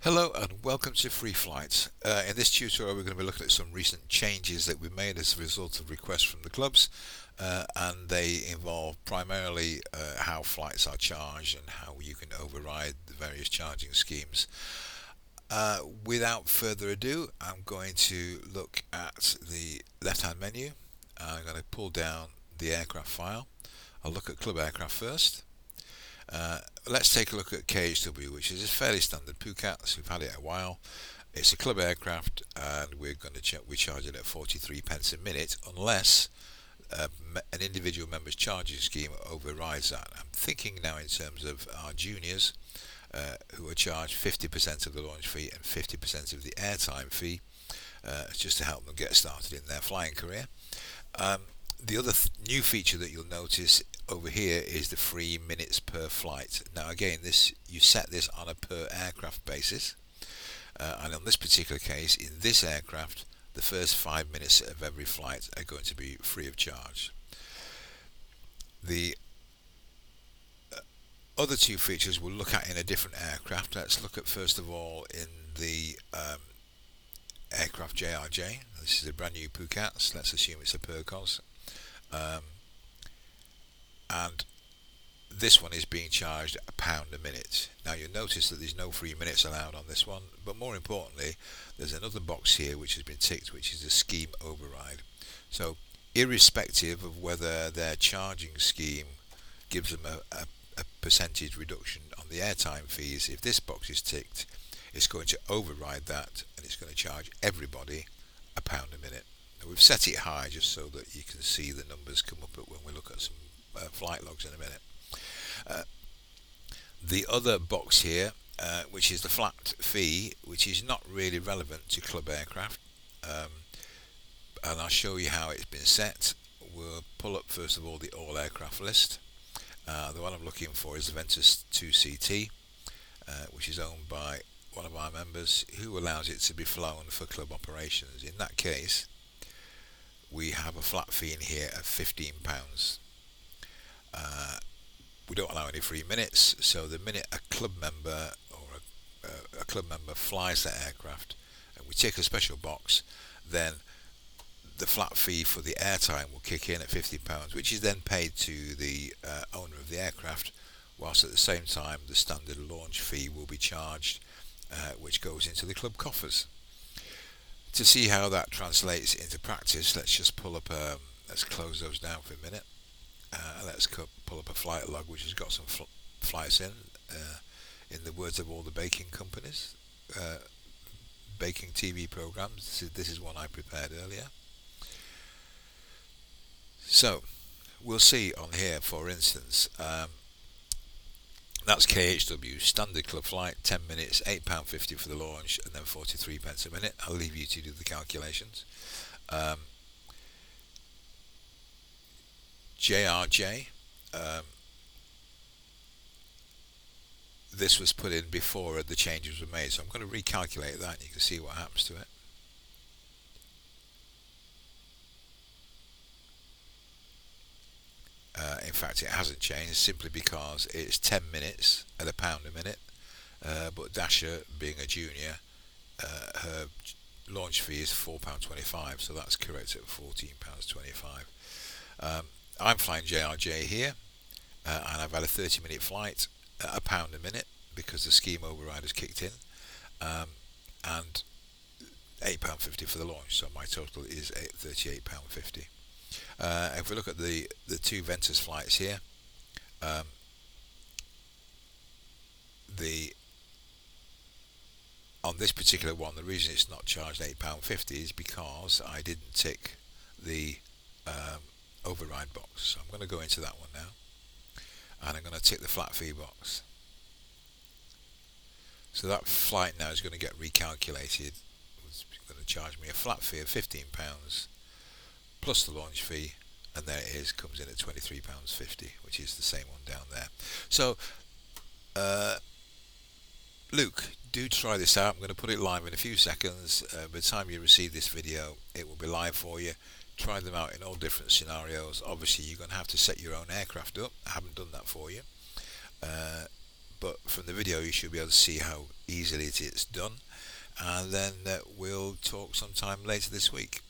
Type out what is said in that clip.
Hello and welcome to FreeFlight. In this tutorial we're going to be looking at some recent changes that we've made as a result of requests from the clubs, and they involve primarily how flights are charged and how you can override the various charging schemes. Without further ado, I'm going to look at the left hand menu. I'm going to pull down the aircraft file. I'll look at club aircraft first. Let's take a look at KHW, which is a fairly standard Pucat, so we've had it a while. It's a club aircraft and we're going to we charge it at 43 pence a minute unless an individual member's charging scheme overrides that. I'm thinking now in terms of our juniors who are charged 50% of the launch fee and 50% of the airtime fee, just to help them get started in their flying career. The other new feature that you'll notice over here is the free minutes per flight. Now again, you set this on a per aircraft basis, and on this particular case, in this aircraft, the first 5 minutes of every flight are going to be free of charge. The other two features we'll look at in a different aircraft. Let's look at first of all in the aircraft JRJ. This is a brand new Pucat, so let's assume it's a Percos. And this one is being charged £1 a minute. Now you'll notice that there's no free minutes allowed on this one, but more importantly there's another box here which has been ticked, which is a scheme override. So irrespective of whether their charging scheme gives them a percentage reduction on the airtime fees, if this box is ticked, it's going to override that and it's going to charge everybody £1 a minute. Now we've set it high just so that you can see the numbers come up when we look at some flight logs in a minute. The other box here, which is the flat fee, which is not really relevant to club aircraft, and I'll show you how it's been set. We'll pull up first of all the all aircraft list. The one I'm looking for is the Ventus 2CT, which is owned by one of our members who allows it to be flown for club operations. In that case, we have a flat fee in here of £15. We don't allow any free minutes, so the minute a club member or a club member flies that aircraft and we tick a special box, then the flat fee for the airtime will kick in at £15, which is then paid to the owner of the aircraft, whilst at the same time the standard launch fee will be charged, which goes into the club coffers. To see how that translates into practice, let's just pull up let's close those down for a minute. Let's pull up a flight log which has got some flights in the words of all the baking companies, baking TV programs. This is one I prepared earlier. So we'll see on here, for instance, that's KHW standard club flight, 10 minutes, £8.50 for the launch, and then 43 pence a minute. I'll leave you to do the calculations. JRJ, this was put in before the changes were made, so I'm going to recalculate that and you can see what happens to it. In fact, it hasn't changed simply because it's 10 minutes at £1 a minute, but Dasher, being a junior, her launch fee is £4.25, so that's correct at £14.25. I'm flying JRJ here, and I've had a 30-minute flight at £1 a minute because the scheme override has kicked in, and £8.50 for the launch, so my total is £38.50. If we look at the two Ventus flights here, on this particular one, the reason it's not charged £8.50 is because I didn't tick the override box. So I'm going to go into that one now, and I'm going to tick the flat fee box. So that flight now is going to get recalculated. It's going to charge me a flat fee of £15 plus the launch fee, and there it is, comes in at £23.50, which is the same one down there. So Luke, do try this out. I'm going to put it live in a few seconds. By the time you receive this video, it will be live for you. Try them out in all different scenarios. Obviously you're going to have to set your own aircraft up. I haven't done that for you, but from the video you should be able to see how easily it is done, and then we'll talk sometime later this week.